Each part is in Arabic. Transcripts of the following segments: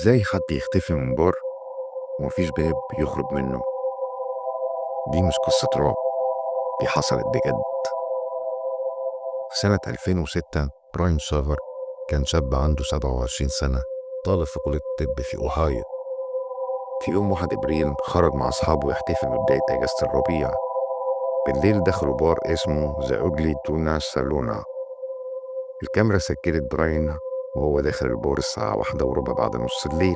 ازاي حد يختفي من بار ومفيش باب يخرج منه؟ دي مش قصة رعب، دي حصلت بجد. في سنة 2006 براين شافر كان شاب عنده 27 سنة، طالب في كلية الطب في أوهايو. في يوم 1 إبريل خرج مع أصحابه يحتفل ببداية أجازة الربيع. بالليل دخلوا بار اسمه ذا أوجلي تونا سالونا. الكاميرا سجلت براين وهو داخل البار الساعة 1:15 بعد نص الليل.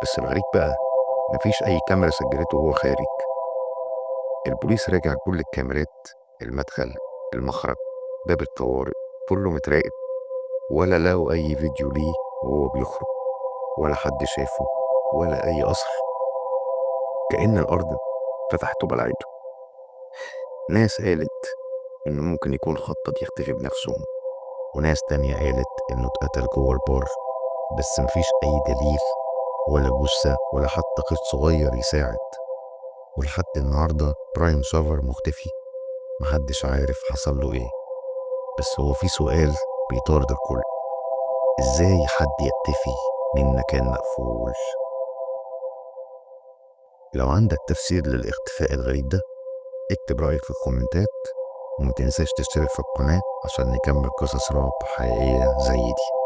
بس الغريب بقى، مفيش أي كاميرا سجلته وهو خارج. البوليس راجع كل الكاميرات، المدخل، المخرج، باب الطوارئ، كله متراقب، ولا لقوا أي فيديو ليه وهو بيخرج، ولا حد شافه، ولا أي أثر. كأن الأرض فتحت وبلعته. ناس قالت إنه ممكن يكون خطط يختفي بنفسه، وناس تانية قالت إنه اتقتل جوه البار، بس مفيش أي دليل، ولا جثة ولا حتى قيد صغير يساعد. ولحد النهاردة براين شافر مختفي، محدش عارف حصل له إيه. بس هو في سؤال بيطارد الكل: ازاي حد يختفي من مكان مقفول؟ لو عندك تفسير للاختفاء الغريب ده، اكتب رأيك في الكومنتات، ومتنساش تشترك في القناة عشان نكمل قصص رعب حقيقية زي دي.